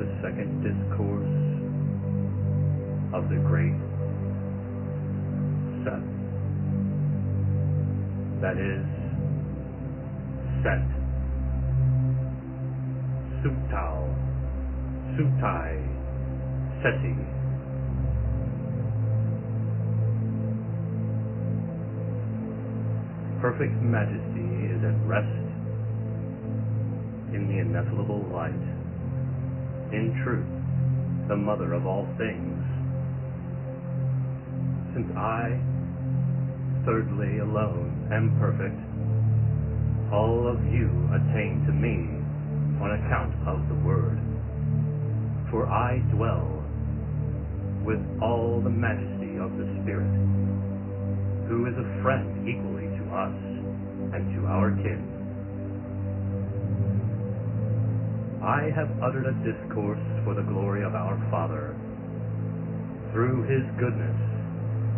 the second discourse of the Great Sut, that is, Set, Sutao, Sutai, Seti. Perfect majesty is at rest in the ineffable light, in truth, the mother of all things. Since I, thirdly alone, am perfect, all of you attain to me on account of the Word. For I dwell with all the majesty of the Spirit, who is a friend equally to us and to our kin. I have uttered a discourse for the glory of our Father, through his goodness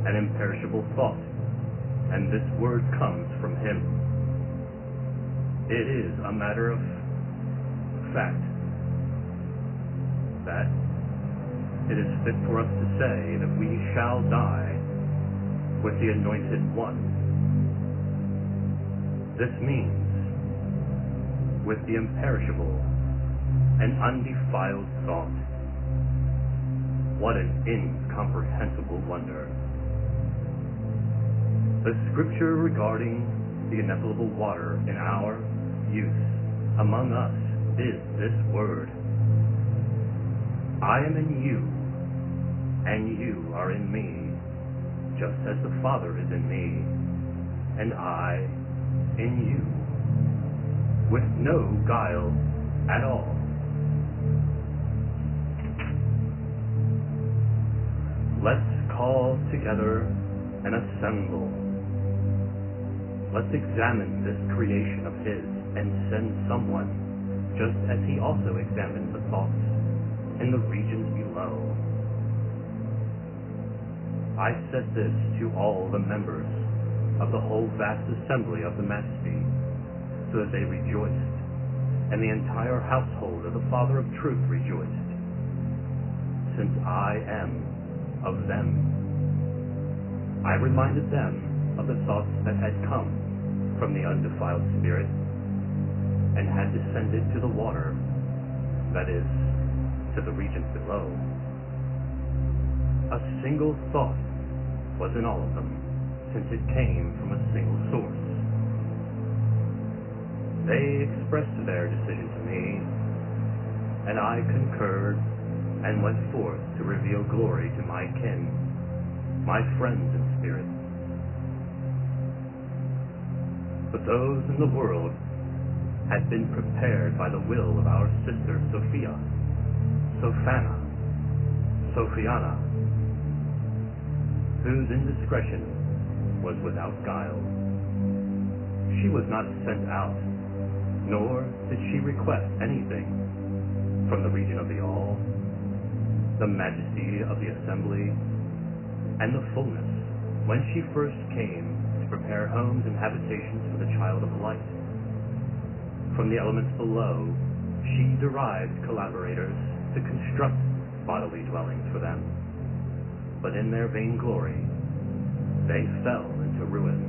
and imperishable thought, and this word comes from him. It is a matter of fact that it is fit for us to say that we shall die with the Anointed One. This means with the imperishable and undefiled thought. What an incomprehensible wonder! The scripture regarding the ineffable water in our use among us is this word. I am in you, and you are in me, just as the Father is in me, and I in you, with no guile at all. Let's call together and assemble. Let's examine this creation of his and send someone, just as he also examined the thoughts in the regions below. I said this to all the members of the whole vast assembly of the Majesty, so that they rejoiced, and the entire household of the Father of Truth rejoiced, since I am of them. I reminded them of the thoughts that had come from the undefiled Spirit, and had descended to the water, that is, to the regions below. A single thought was in all of them, since it came from a single source. They expressed their decision to me, and I concurred and went forth to reveal glory to my kin, my friends in spirit. But those in the world had been prepared by the will of our sister Sophia, Sophana, Sophiana, whose indiscretion was without guile. She was not sent out, nor did she request anything from the region of the all, the majesty of the assembly, and the fullness, when she first came to prepare homes and habitations for the child of light. From the elements below, she derived collaborators to construct bodily dwellings for them. But in their vainglory, they fell into ruin.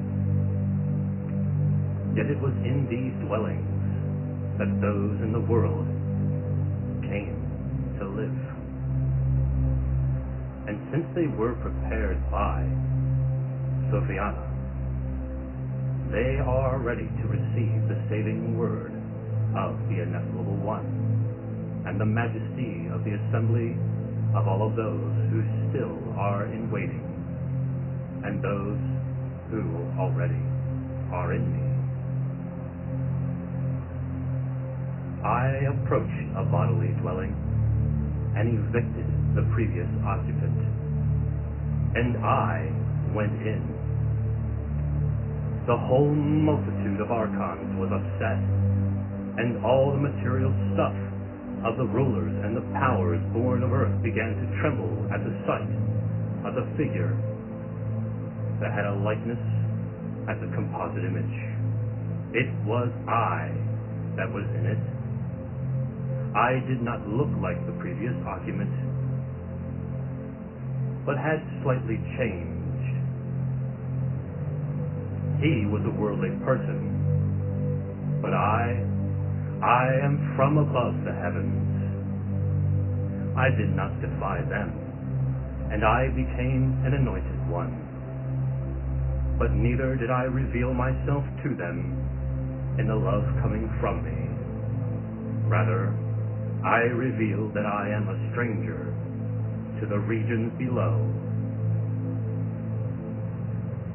Yet it was in these dwellings that those in the world came to live. And since they were prepared by Sophiana, they are ready to receive the saving word of the Ineffable One, and the majesty of the assembly of all of those who still are in waiting, and those who already are in me. I approached a bodily dwelling and evicted the previous occupant, and I went in. The whole multitude of archons was upset, and all the material stuff of the rulers and the powers born of earth began to tremble at the sight of the figure that had a likeness as a composite image. It was I that was in it. I did not look like the previous occupant, but had slightly changed. He was a worldly person, but I am from above the heavens. I did not defy them, and I became an anointed one. But neither did I reveal myself to them in the love coming from me. Rather, I revealed that I am a stranger to the regions below.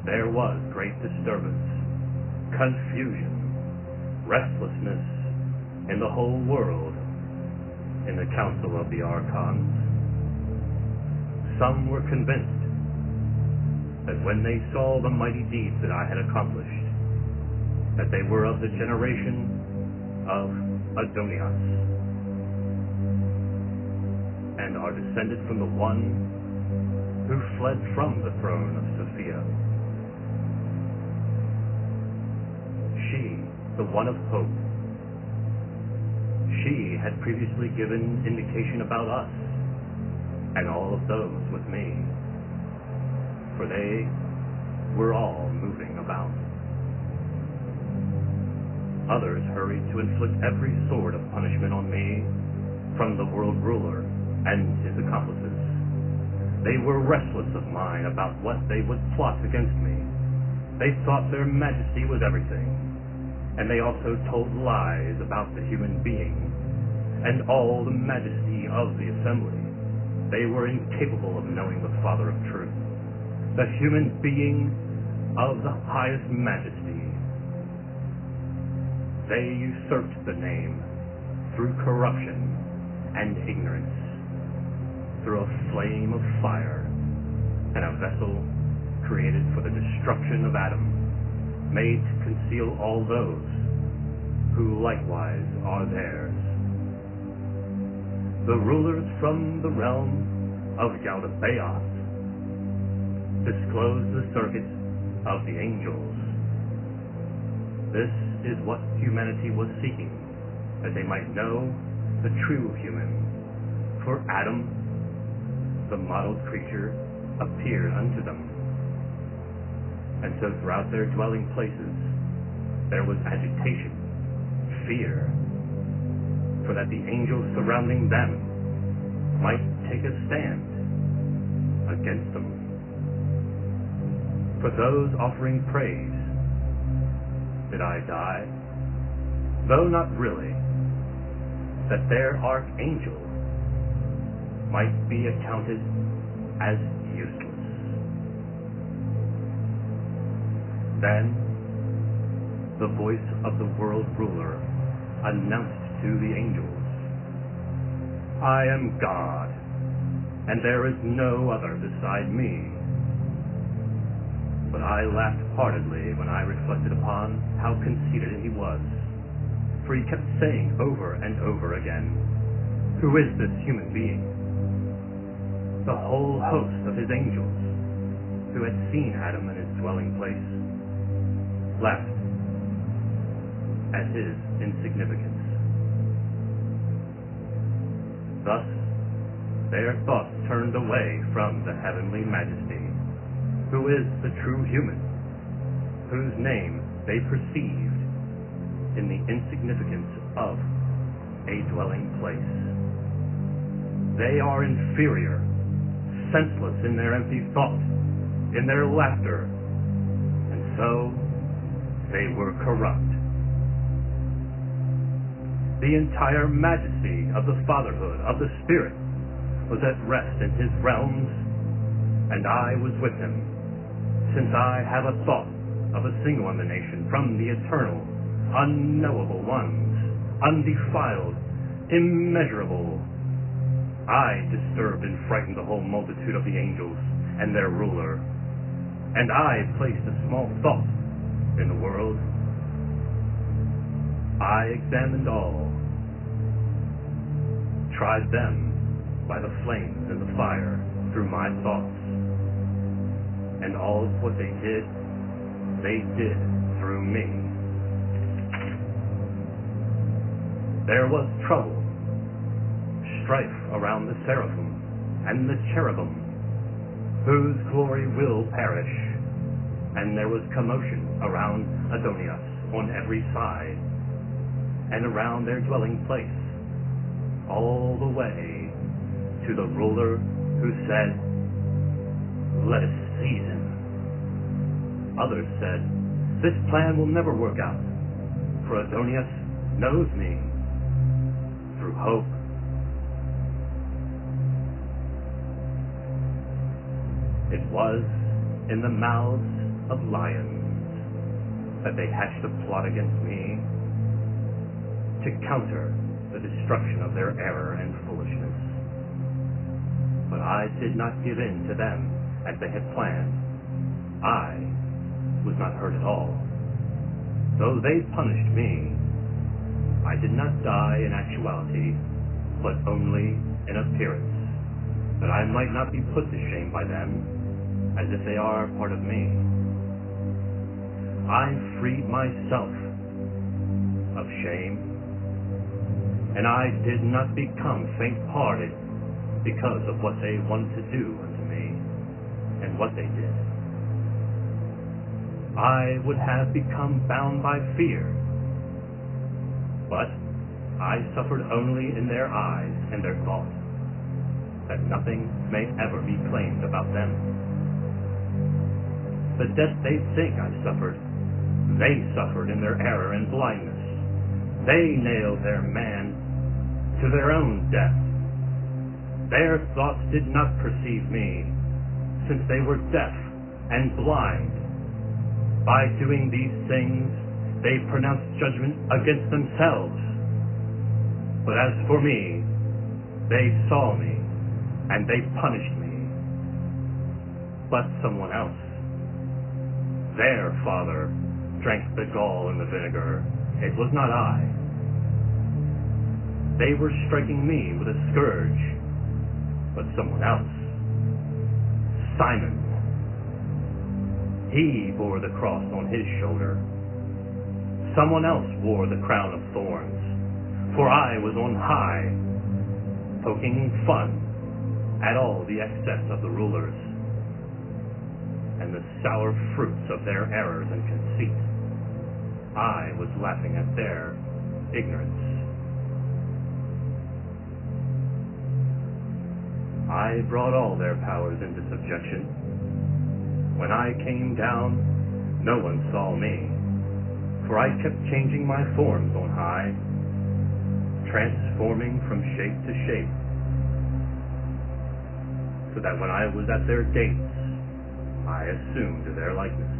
There was great disturbance, confusion, restlessness in the whole world in the council of the archons. Some were convinced that when they saw the mighty deeds that I had accomplished, that they were of the generation of Adonias, and are descended from the one who fled from the throne of Sophia. She, the one of hope, she had previously given indication about us and all of those with me, for they were all moving about. Others hurried to inflict every sort of punishment on me from the world ruler and his accomplices. They were restless of mind about what they would plot against me. They thought their majesty was everything, and they also told lies about the human being and all the majesty of the assembly. They were incapable of knowing the Father of truth, the human being of the highest majesty. They usurped the name through corruption and ignorance, through a flame of fire and a vessel created for the destruction of Adam, made to conceal all those who likewise are theirs. The rulers from the realm of Galdabaoth disclosed the circuit of the angels. This is what humanity was seeking, that they might know the true human. For Adam, the modeled creature, appeared unto them. And so throughout their dwelling places there was agitation, fear, for that the angels surrounding them might take a stand against them. For those offering praise did I die, though not really, that their archangel might be accounted as useless. Then the voice of the world ruler announced to the angels, I am God, and there is no other beside me. But I laughed heartedly when I reflected upon how conceited he was, for he kept saying over and over again, who is this human being? The whole host of his angels, who had seen Adam in his dwelling place, laughed at his insignificance. Thus, their thoughts turned away from the heavenly majesty, who is the true human, whose name they perceived in the insignificance of a dwelling place. They are inferior, senseless in their empty thought, in their laughter, and so they were corrupt. The entire majesty of the fatherhood of the Spirit was at rest in his realms, and I was with him, since I have a thought of a single emanation from the eternal, unknowable ones, undefiled, immeasurable. I disturbed and frightened the whole multitude of the angels and their ruler, and I placed a small thought in the world. I examined all, tried them by the flames and the fire through my thoughts, and all of what they did through me. There was trouble strife around the seraphim and the cherubim, whose glory will perish, and there was commotion around Adonias on every side, and around their dwelling place, all the way to the ruler who said, "Let us seize him." Others said, "This plan will never work out, for Adonias knows me through hope." It was in the mouths of lions that they hatched a plot against me to counter the destruction of their error and foolishness. But I did not give in to them as they had planned. I was not hurt at all. Though they punished me, I did not die in actuality, but only in appearance, that I might not be put to shame by them, as if they are part of me. I freed myself of shame, and I did not become faint-hearted because of what they wanted to do unto me, and what they did. I would have become bound by fear, but I suffered only in their eyes and their thoughts, that nothing may ever be claimed about them. The death they think I suffered, they suffered in their error and blindness. They nailed their man to their own death. Their thoughts did not perceive me, since they were deaf and blind. By doing these things, they pronounced judgment against themselves. But as for me, they saw me, and they punished me. But someone else, their father, drank the gall and the vinegar. It was not I. They were striking me with a scourge, but someone else, Simon, he bore the cross on his shoulder. Someone else wore the crown of thorns, for I was on high, poking fun at all the excess of the rulers, and the sour fruits of their errors and conceit. I was laughing at their ignorance. I brought all their powers into subjection. When I came down, no one saw me, for I kept changing my forms on high, transforming from shape to shape, so that when I was at their gates, I assumed their likeness.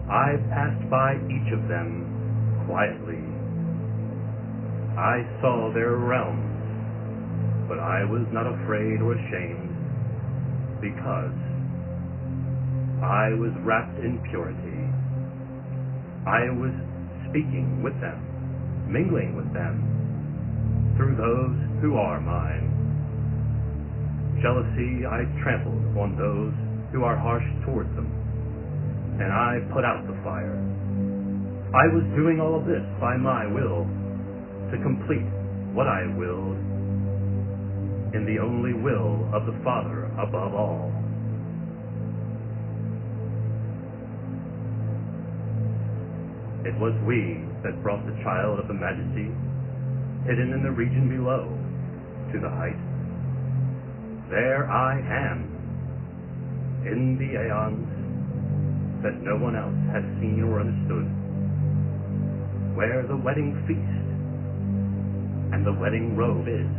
I passed by each of them quietly. I saw their realms, but I was not afraid or ashamed, because I was wrapped in purity. I was speaking with them, mingling with them, through those who are mine. Jealousy I trampled on those who are harsh towards them, and I put out the fire. I was doing all of this by my will, to complete what I willed, in the only will of the Father above all. It was we that brought the child of the majesty, hidden in the region below, to the height. There I am, in the aeons that no one else has seen or understood, where the wedding feast and the wedding robe is.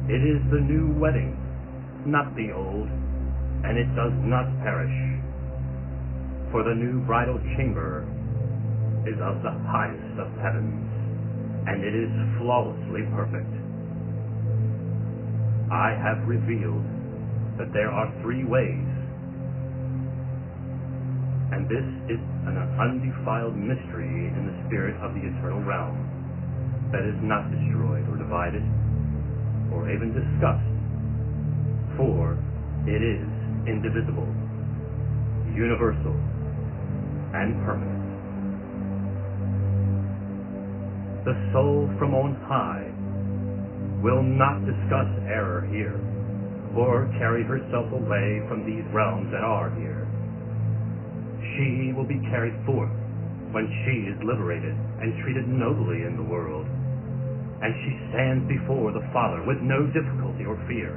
It is the new wedding, not the old, and it does not perish. For the new bridal chamber is of the highest of heavens, and it is flawlessly perfect. I have revealed that there are 3 ways, and this is an undefiled mystery in the spirit of the eternal realm, that is not destroyed or divided, or even discussed, for it is indivisible, universal, and permanent. The soul from on high will not discuss error here, or carry herself away from these realms that are here. She will be carried forth when she is liberated and treated nobly in the world, and she stands before the Father with no difficulty or fear,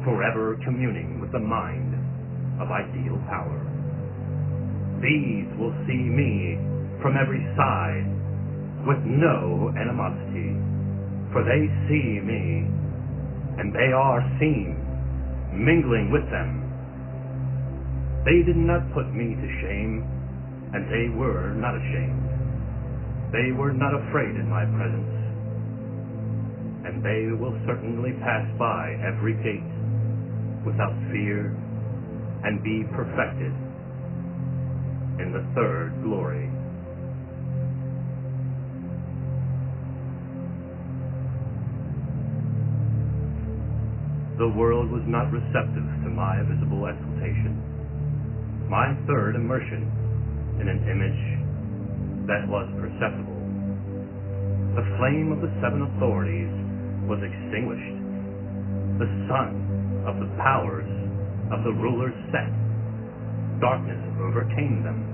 forever communing with the mind of ideal power. These will see me from every side with no animosity, for they see me, and they are seen, mingling with them. They did not put me to shame, and they were not ashamed. They were not afraid in my presence, and they will certainly pass by every gate without fear and be perfected in the third glory. The world was not receptive to my visible exaltation, my third immersion in an image that was perceptible. The flame of the seven authorities was extinguished. The sun of the powers of the rulers set. Darkness overcame them,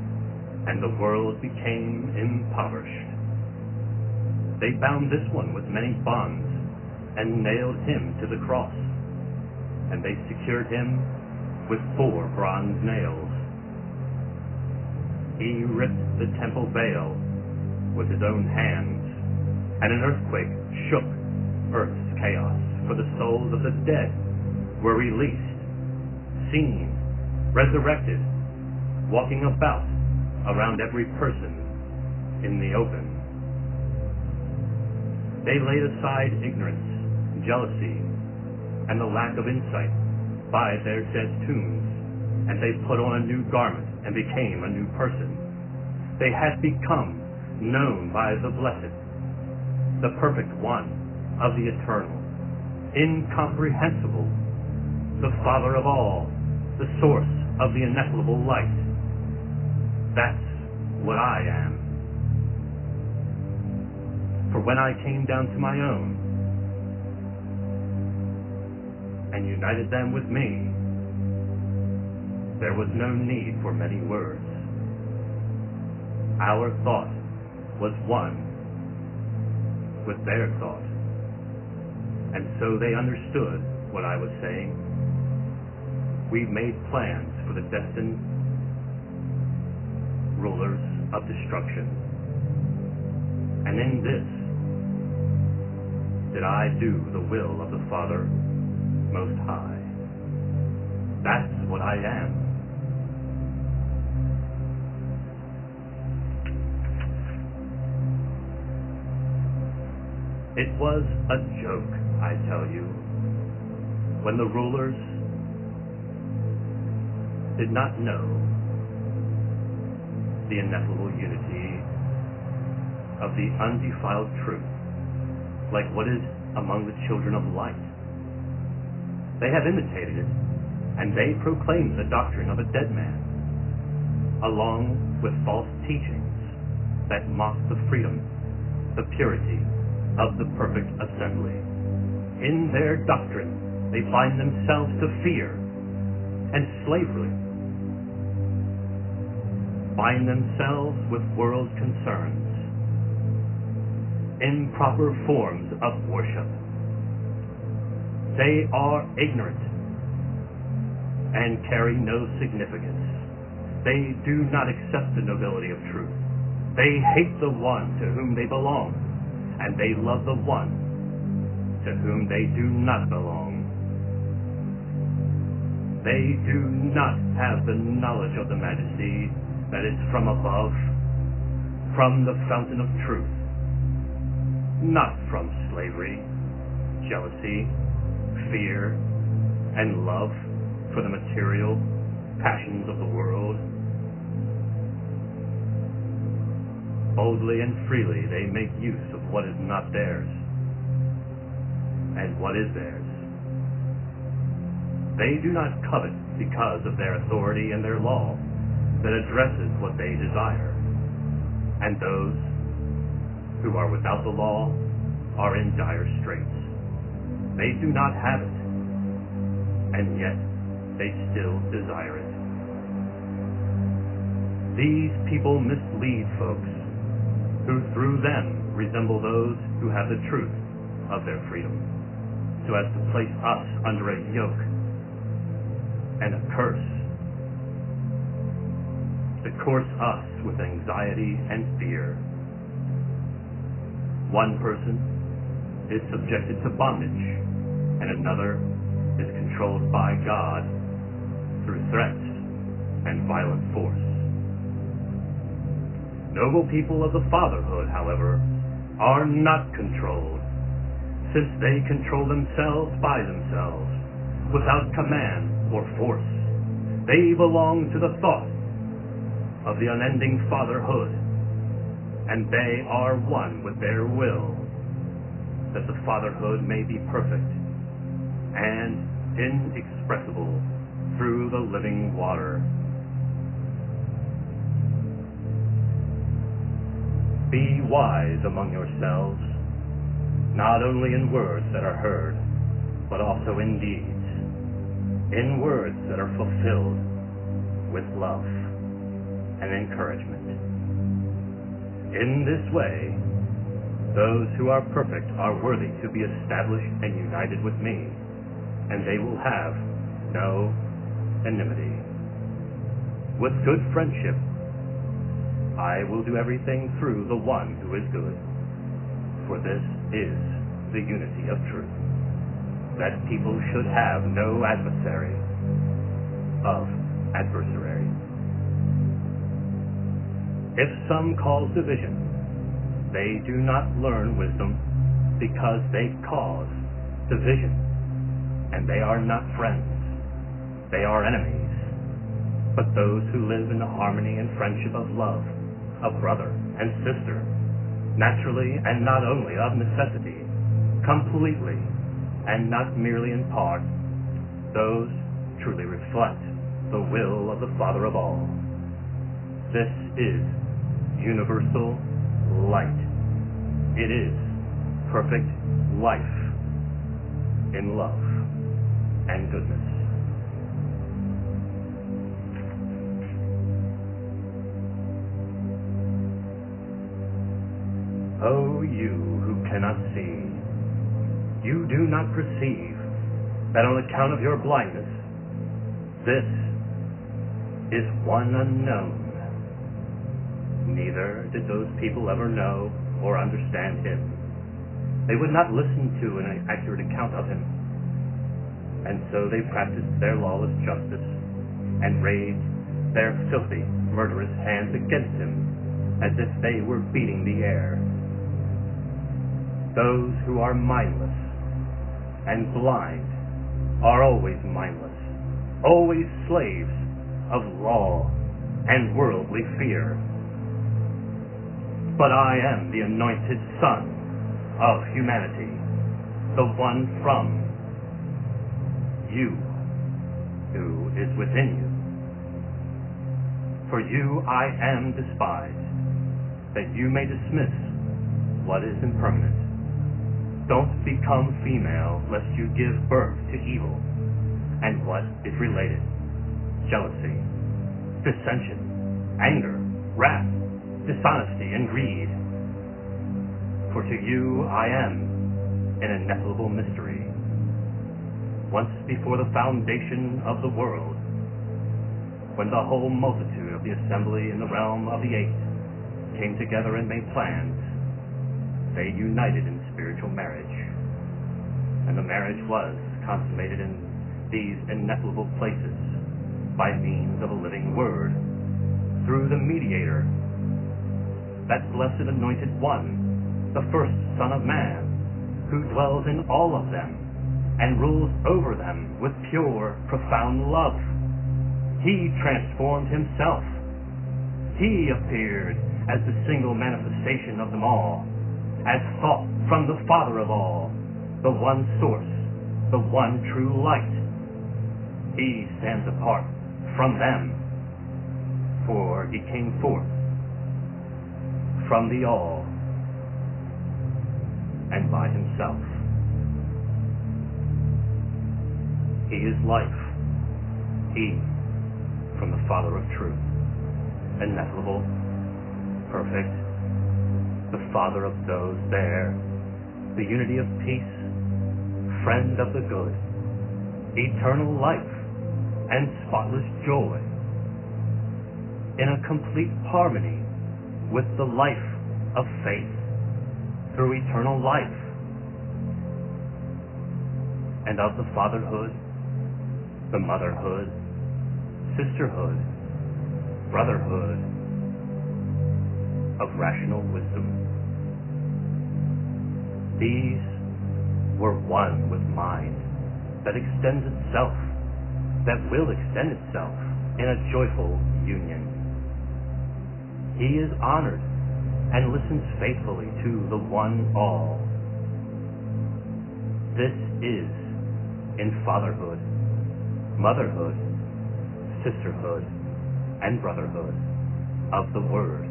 and the world became impoverished. They bound this one with many bonds and nailed him to the cross, and they secured him with 4 bronze nails. He ripped the temple veil with his own hands, and an earthquake shook earth's chaos, for the souls of the dead were released, seen, resurrected, walking about around every person in the open. They laid aside ignorance, jealousy, and the lack of insight by their dead tombs, and they put on a new garment and became a new person. They had become known by the blessed, the perfect one of the eternal, incomprehensible, the Father of all, the source of the ineffable light. That's what I am. For when I came down to my own and united them with me, there was no need for many words. Our thought was one with their thought, and so they understood what I was saying. We made plans for the destined rulers of destruction, and in this did I do the will of the Father Most High. That's what I am. It was a joke, I tell you, when the rulers did not know the ineffable unity of the undefiled truth, like what is among the children of light. They have imitated it, and they proclaim the doctrine of a dead man, along with false teachings that mock the freedom, the purity of the perfect assembly. In their doctrine, they bind themselves to fear and slavery, bind themselves with world concerns, improper forms of worship. They are ignorant and carry no significance. They do not accept the nobility of truth. They hate the one to whom they belong, and they love the one to whom they do not belong. They do not have the knowledge of the majesty that is from above, from the fountain of truth, not from slavery, jealousy, fear, and love for the material passions of the world. Boldly and freely they make use of what is not theirs and what is theirs. They do not covet because of their authority and their law that addresses what they desire, and those who are without the law are in dire straits. They do not have it, and yet they still desire it. These people mislead folks who through them resemble those who have the truth of their freedom, so as to place us under a yoke and a curse, to course us with anxiety and fear. One person is subjected to bondage, and another is controlled by God through threats and violent force. Noble people of the fatherhood, however, are not controlled, since they control themselves by themselves, without command or force. They belong to the thought of the unending fatherhood, and they are one with their will, that the fatherhood may be perfect and inexpressible through the living water. Be wise among yourselves, not only in words that are heard, but also in deeds, in words that are fulfilled with love and encouragement. In this way, those who are perfect are worthy to be established and united with me, and they will have no enmity. With good friendship, I will do everything through the one who is good, for this is the unity of truth, that people should have no adversary of adversary. If some cause division, they do not learn wisdom, because they cause division, and they are not friends, they are enemies. But those who live in the harmony and friendship of love, of brother and sister, naturally and not only of necessity, completely and not merely in part, those truly reflect the will of the Father of all. This is universal light. It is perfect life in love and goodness. O you who cannot see, you do not perceive that on account of your blindness, this is one unknown. Neither did those people ever know or understand him. They would not listen to an accurate account of him, and so they practiced their lawless justice and raised their filthy, murderous hands against him as if they were beating the air. Those who are mindless and blind are always mindless, always slaves of law and worldly fear. But I am the anointed Son of humanity, the one from you who is within you. For you I am despised, that you may dismiss what is impermanent. Don't become female, lest you give birth to evil. And what is related? Jealousy, dissension, anger, wrath, dishonesty, and greed. For to you I am an ineffable mystery. Once before the foundation of the world, when the whole multitude of the assembly in the realm of the eight came together and made plans, they united in spiritual marriage, and the marriage was consummated in these ineffable places by means of a living word, through the mediator, that blessed anointed one, the first Son of Man, who dwells in all of them and rules over them with pure, profound love. He transformed himself. He appeared as the single manifestation of them all, as thought from the Father of all, the one source, the one true light. He stands apart from them, for he came forth from the all and by himself. He is life, He from the Father of truth, ineffable, perfect, the Father of those there, the unity of peace, friend of the good, eternal life, and spotless joy, in a complete harmony with the life of faith through eternal life, and of the fatherhood, the motherhood, sisterhood, brotherhood of rational wisdom. These were one with mind that extends itself, that will extend itself in a joyful union. He is honored and listens faithfully to the one all. This is in fatherhood, motherhood, sisterhood, and brotherhood of the Word,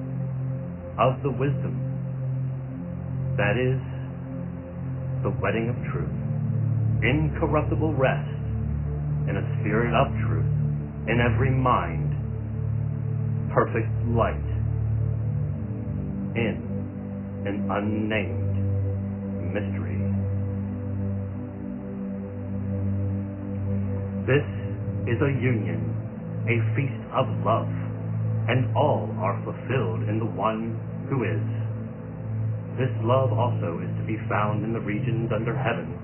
of the wisdom, that is the wedding of truth, incorruptible rest in a spirit of truth, in every mind, perfect light, in an unnamed mystery. This is a union, a feast of love, and all are fulfilled in the one who is. This love also is to be found in the regions under heaven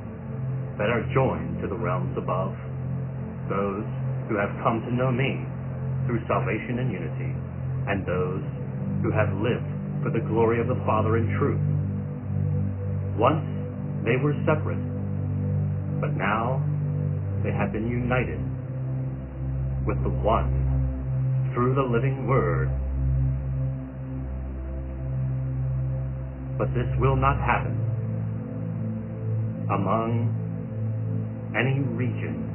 that are joined to the realms above, those who have come to know me through salvation and unity, and those who have lived for the glory of the Father in truth. Once they were separate, but now they have been united with the one through the living Word. But this will not happen among any region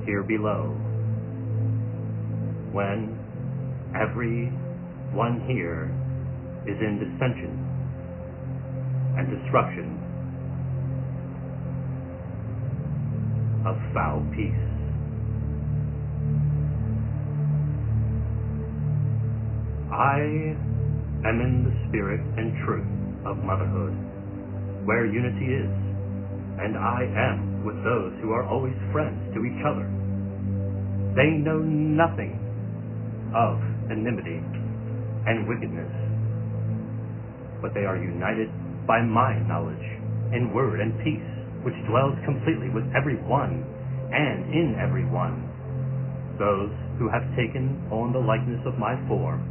here below, when every one here is in dissension and destruction of foul peace. I am in the spirit and truth of motherhood, where unity is, and I am with those who are always friends to each other. They know nothing of enmity and wickedness, but they are united by my knowledge in word and peace, which dwells completely with every one and in every one. Those who have taken on the likeness of my form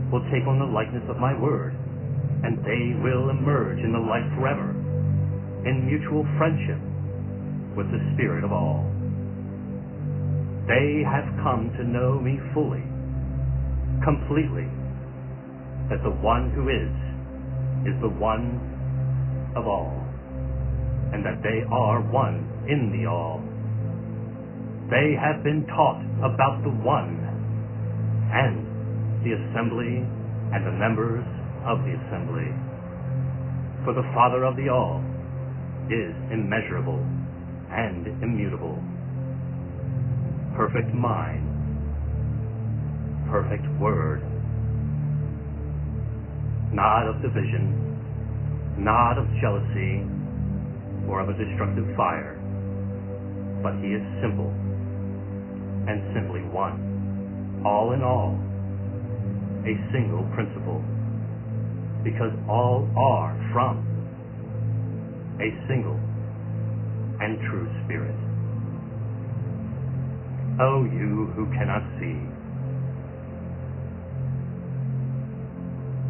will take on the likeness of my word, and they will emerge in the light forever, in mutual friendship with the Spirit of all. They have come to know me fully, completely, that the one who is the one of all, and that they are one in the all. They have been taught about the one, and the assembly, and the members of the assembly. For the Father of the all is immeasurable and immutable, perfect mind, perfect word, not of division, not of jealousy, or of a destructive fire, but he is simple and simply one, all in all, a single principle, because all are from a single and true Spirit. O you who cannot see,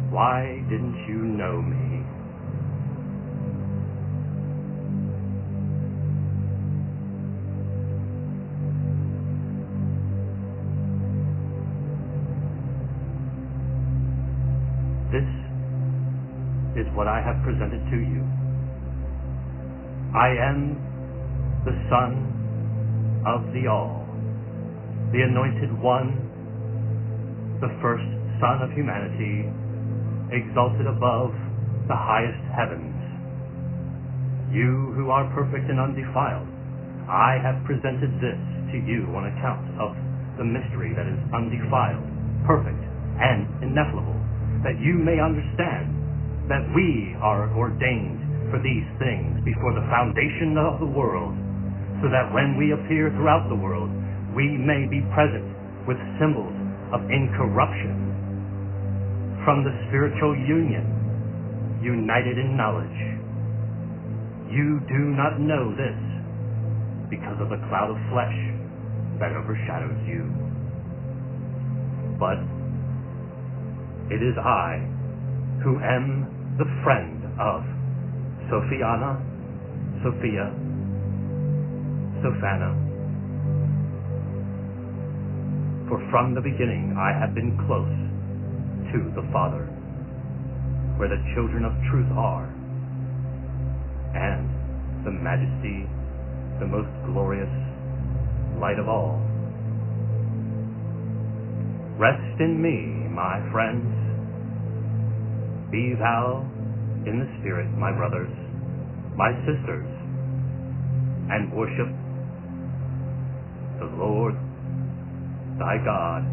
why didn't you know me? This is what I have presented to you. I am the Son of the All, the Anointed One, the first Son of humanity, exalted above the highest heavens. You who are perfect and undefiled, I have presented this to you on account of the mystery that is undefiled, perfect, and ineffable, that you may understand that we are ordained for these things before the foundation of the world, so that when we appear throughout the world, we may be present with symbols of incorruption from the spiritual union, united in knowledge. You do not know this because of the cloud of flesh that overshadows you. But it is I who am the friend of Sophiana, Sophia, Sophana. For from the beginning I have been close to the Father, where the children of truth are, and the majesty, the most glorious light of all. Rest in me, my friends. Be thou in the Spirit, my brothers, my sisters, and worship the Lord thy God,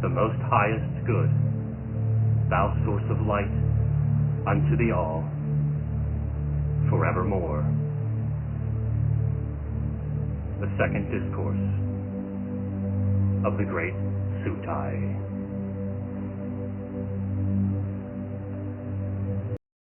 the most highest good, thou source of light unto the all, forevermore. The second discourse of the Great Sut.